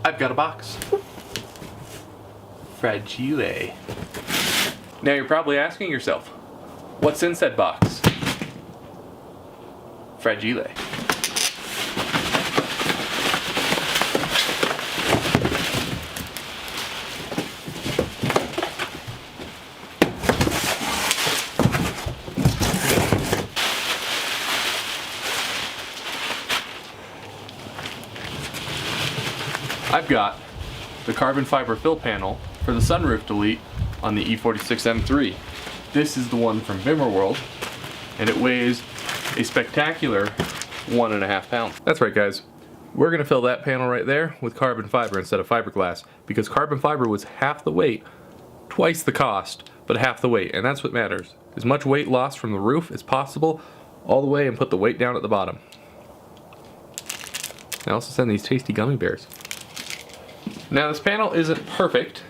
I've got a box. Fragile. Now you're probably asking yourself, what's in said box? Fragile. I've got the carbon fiber fill panel for the sunroof delete on the E46 M3. This is the one from Bimmerworld, and it weighs a spectacular 1.5 pounds. That's right, guys. We're gonna fill that panel right there with carbon fiber instead of fiberglass, because carbon fiber was half the weight, twice the cost, but half the weight, and that's what matters. As much weight loss from the roof as possible, all the way, and put the weight down at the bottom. I also send these tasty gummy bears. Now this panel isn't perfect.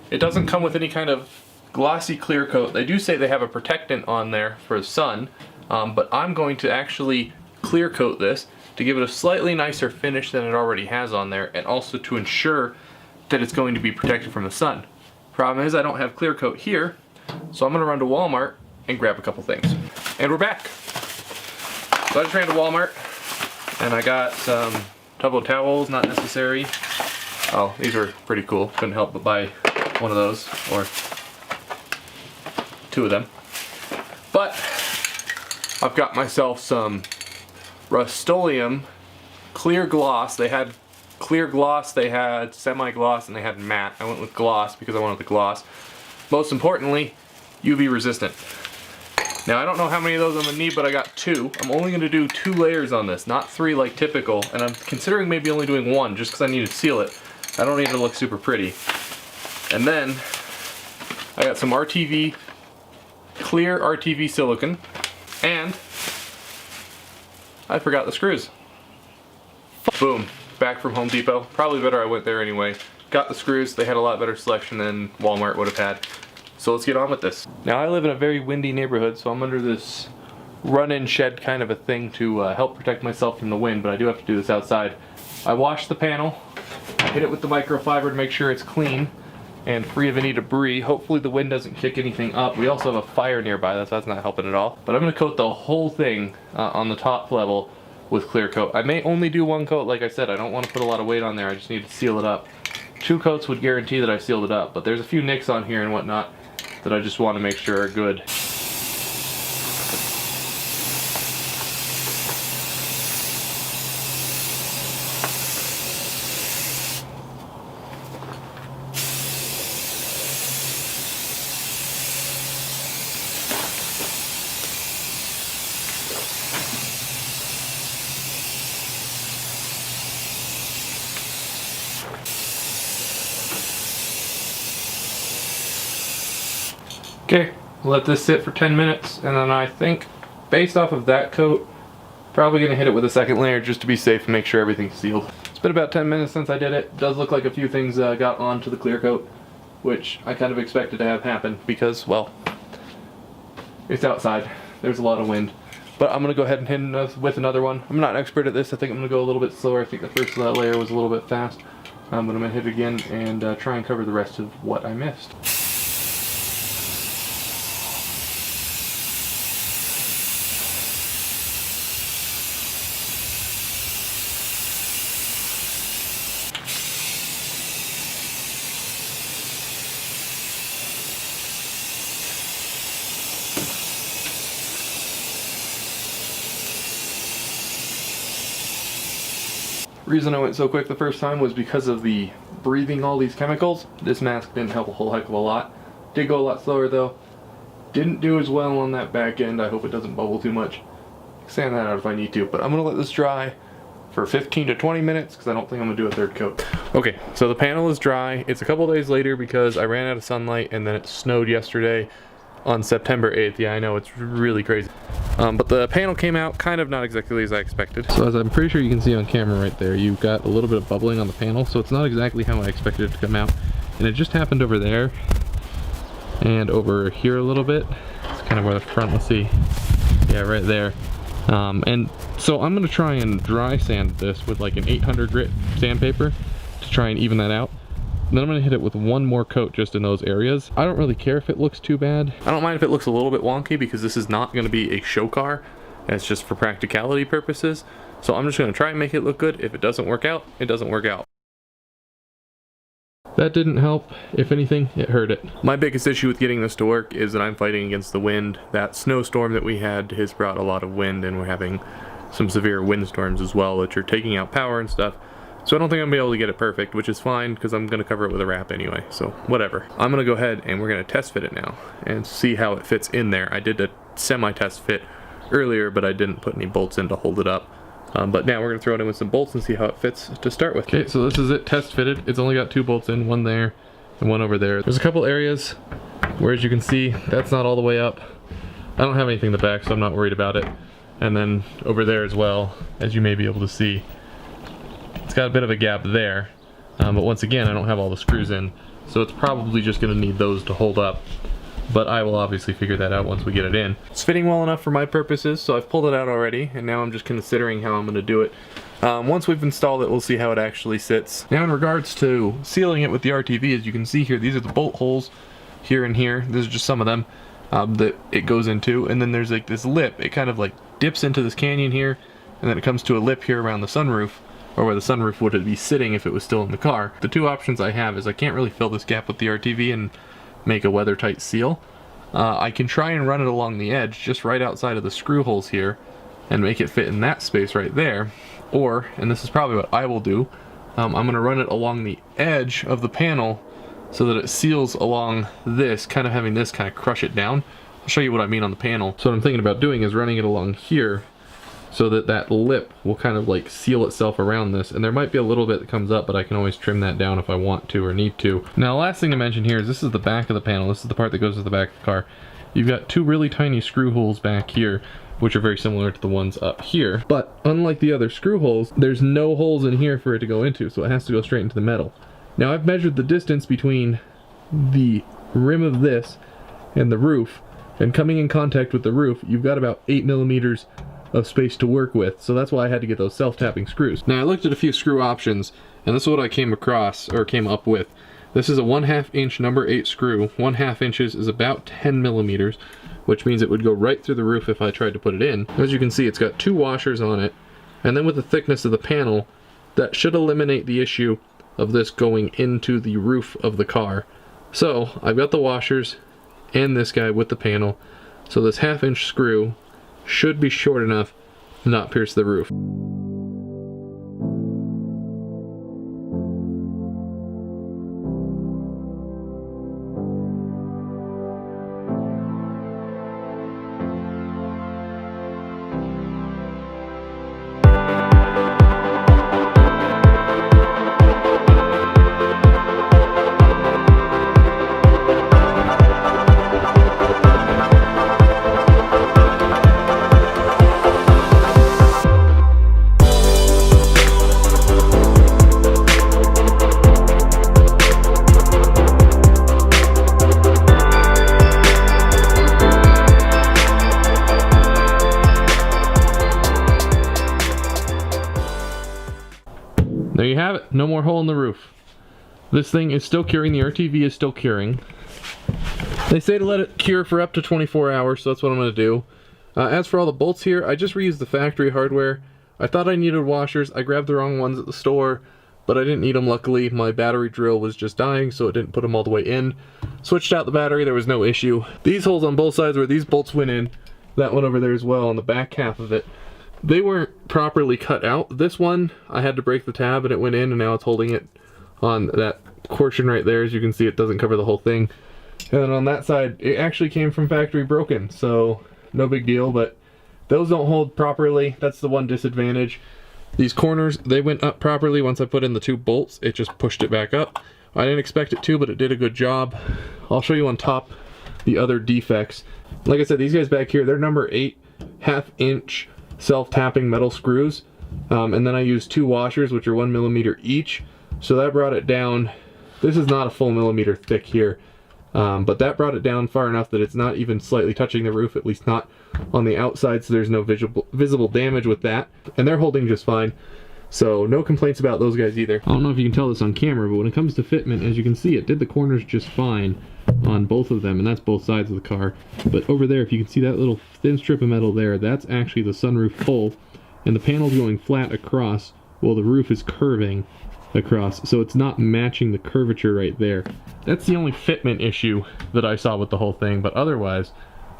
It doesn't come with any kind of glossy clear coat. They do say they have a protectant on there for the sun, but I'm going to actually clear coat this to give it a slightly nicer finish than it already has on there, and also to ensure that it's going to be protected from the sun. Problem is I don't have clear coat here, so I'm going to run to Walmart and grab a couple things. And we're back. So I just ran to Walmart and I got some tub towels, not necessary. Oh, these are pretty cool. Couldn't help but buy one of those, or two of them. But I've got myself some Rust-Oleum clear gloss. They had clear gloss, they had semi-gloss, and they had matte. I went with gloss because I wanted the gloss. Most importantly, UV resistant. Now I don't know how many of those I'm gonna need, but I got 2. I'm only gonna do 2 layers on this, not 3 like typical, and I'm considering maybe only doing 1 just because I need to seal it. I don't need it to look super pretty. And then I got some RTV, clear RTV silicone, and I forgot the screws. Boom, back from Home Depot. Probably better I went there anyway. Got the screws. They had a lot better selection than Walmart would have had. So let's get on with this. Now I live in a very windy neighborhood, so I'm under this run-in shed kind of a thing to help protect myself from the wind, but I do have to do this outside. I washed the panel, hit it with the microfiber to make sure it's clean and free of any debris. Hopefully the wind doesn't kick anything up. We also have a fire nearby, that's not helping at all. But I'm going to coat the whole thing on the top level with clear coat. I may only do 1 coat, like I said. I don't want to put a lot of weight on there, I just need to seal it up. 2 coats would guarantee that I sealed it up, but there's a few nicks on here and whatnot that I just want to make sure are good. Okay, let this sit for 10 minutes, and then I think, based off of that coat, probably going to hit it with a 2nd layer just to be safe and make sure everything's sealed. It's been about 10 minutes since I did it. It does look like a few things got onto the clear coat, which I kind of expected to have happen because, well, it's outside. There's a lot of wind. But I'm going to go ahead and hit with another one. I'm not an expert at this. I think I'm going to go a little bit slower. I think the first layer was a little bit fast. But I'm going to hit it again and try and cover the rest of what I missed. The reason I went so quick the first time was because of the breathing all these chemicals. This mask didn't help a whole heck of a lot. Did go a lot slower though. Didn't do as well on that back end. I hope it doesn't bubble too much. Sand that out if I need to, but I'm gonna let this dry for 15 to 20 minutes because I don't think I'm gonna do a 3rd coat. Okay, so the panel is dry. It's a couple days later because I ran out of sunlight and then it snowed yesterday on September 8th. Yeah, I know, it's really crazy. But the panel came out kind of not exactly as I expected. So as I'm pretty sure you can see on camera right there, you've got a little bit of bubbling on the panel, so it's not exactly how I expected it to come out. And it just happened over there and over here a little bit. It's kind of where the front, let's see. Yeah, right there. And so I'm gonna try and dry sand this with like an 800 grit sandpaper to try and even that out. And then I'm going to hit it with one more coat just in those areas. I don't really care if it looks too bad. I don't mind if it looks a little bit wonky because this is not going to be a show car. It's just for practicality purposes. So I'm just going to try and make it look good. If it doesn't work out, it doesn't work out. That didn't help. If anything, it hurt it. My biggest issue with getting this to work is that I'm fighting against the wind. That snowstorm that we had has brought a lot of wind, and we're having some severe windstorms as well, which are taking out power and stuff. So I don't think I'm going to be able to get it perfect, which is fine because I'm going to cover it with a wrap anyway, so whatever. I'm going to go ahead and we're going to test fit it now and see how it fits in there. I did a semi-test fit earlier, but I didn't put any bolts in to hold it up. But now we're going to throw it in with some bolts and see how it fits to start with. Okay, so this is it test fitted. It's only got 2 bolts in, one there and one over there. There's a couple areas where, as you can see, that's not all the way up. I don't have anything in the back, so I'm not worried about it. And then over there as well, as you may be able to see, it's got a bit of a gap there, but once again I don't have all the screws in, so it's probably just going to need those to hold up, but I will obviously figure that out once we get it in. It's fitting well enough for my purposes, so I've pulled it out already, and now I'm just considering how I'm going to do it. Once we've installed it, we'll see how it actually sits. Now in regards to sealing it with the RTV, as you can see here, these are the bolt holes here and here. These are just some of them that it goes into, and then there's like this lip. It kind of like dips into this canyon here, and then it comes to a lip here around the sunroof, or where the sunroof would be sitting if it was still in the car. The 2 options I have is I can't really fill this gap with the RTV and make a weather tight seal. I can try and run it along the edge just right outside of the screw holes here and make it fit in that space right there. Or, and this is probably what I will do, I'm going to run it along the edge of the panel so that it seals along this, kind of having this kind of crush it down. I'll show you what I mean on the panel. So what I'm thinking about doing is running it along here so that that lip will kind of like seal itself around this, and there might be a little bit that comes up, but I can always trim that down if I want to or need to. Now last thing to mention here is this is the back of the panel. This is the part that goes to the back of the car. You've got 2 really tiny screw holes back here, which are very similar to the ones up here, but unlike the other screw holes, there's no holes in here for it to go into, so it has to go straight into the metal. Now I've measured the distance between the rim of this and the roof, and coming in contact with the roof, you've got about 8 millimeters of space to work with, so that's why I had to get those self-tapping screws. Now I looked at a few screw options, and this is what I came across, or came up with. This is a 1/2 inch number 8 screw. 1/2 inches is about 10 millimeters, which means it would go right through the roof if I tried to put it in. As you can see, it's got 2 washers on it, and then with the thickness of the panel, that should eliminate the issue of this going into the roof of the car. So I've got the washers and this guy with the panel, so this 1/2 inch screw should be short enough to not pierce the roof. There you have it, no more hole in the roof. This thing is still curing, the RTV is still curing. They say to let it cure for up to 24 hours, so that's what I'm going to do. As for all the bolts here, I just reused the factory hardware. I thought I needed washers, I grabbed the wrong ones at the store, but I didn't need them luckily. My battery drill was just dying, so it didn't put them all the way in. Switched out the battery, there was no issue. These holes on both sides where these bolts went in, that one over there as well on the back half of it, they weren't properly cut out. This one, I had to break the tab and it went in, and now it's holding it on that portion right there. As you can see, it doesn't cover the whole thing. And then on that side, it actually came from factory broken, so no big deal, but those don't hold properly. That's the one disadvantage. These corners, they went up properly once I put in the 2 bolts. It just pushed it back up. I didn't expect it to, but it did a good job. I'll show you on top the other defects. Like I said, these guys back here, they're number 8 1/2 inch self-tapping metal screws, and then I used 2 washers, which are 1 millimeter each, so that brought it down. This is not a full millimeter thick here, but that brought it down far enough that it's not even slightly touching the roof, at least not on the outside, so there's no visible damage with that, and they're holding just fine. So no complaints about those guys either. I don't know if you can tell this on camera, but when it comes to fitment, as you can see, it did the corners just fine on both of them, and that's both sides of the car. But over there, if you can see that little thin strip of metal there, that's actually the sunroof hole, and the panel's going flat across while the roof is curving across, so it's not matching the curvature right there. That's the only fitment issue that I saw with the whole thing, but otherwise,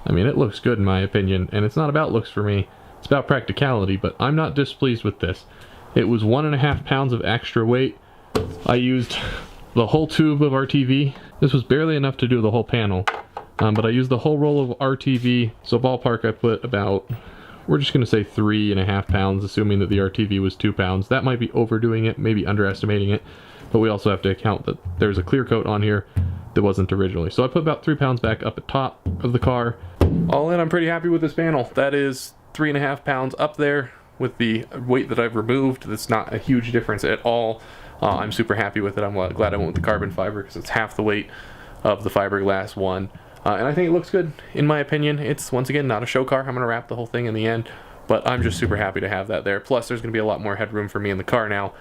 I mean, it looks good in my opinion, and it's not about looks for me, it's about practicality, but I'm not displeased with this. It was 1.5 pounds of extra weight. I used the whole tube of RTV. This was barely enough to do the whole panel, but I used the whole roll of RTV, so ballpark I put about, we're just going to say 3.5 pounds, assuming that the RTV was 2 pounds. That might be overdoing it, maybe underestimating it, but we also have to account that there's a clear coat on here that wasn't originally. So I put about 3 pounds back up at top of the car. All in, I'm pretty happy with this panel. That is 3.5 pounds up there with the weight that I've removed. That's not a huge difference at all. I'm super happy with it. I'm glad I went with the carbon fiber because it's half the weight of the fiberglass one. And I think it looks good, in my opinion. It's, once again, not a show car. I'm going to wrap the whole thing in the end, but I'm just super happy to have that there. Plus, there's going to be a lot more headroom for me in the car now,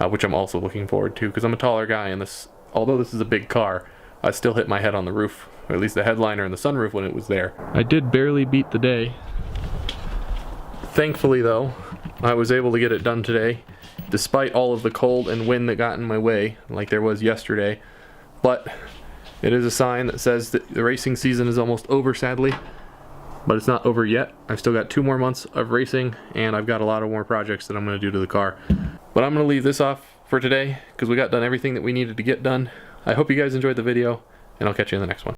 which I'm also looking forward to, because I'm a taller guy, and this, although this is a big car, I still hit my head on the roof, or at least the headliner and the sunroof when it was there. I did barely beat the day. Thankfully, though, I was able to get it done today, despite all of the cold and wind that got in my way, like there was yesterday. But it is a sign that says that the racing season is almost over, sadly. But it's not over yet. I've still got 2 more months of racing, and I've got a lot of more projects that I'm going to do to the car. But I'm going to leave this off for today, because we got done everything that we needed to get done. I hope you guys enjoyed the video, and I'll catch you in the next one.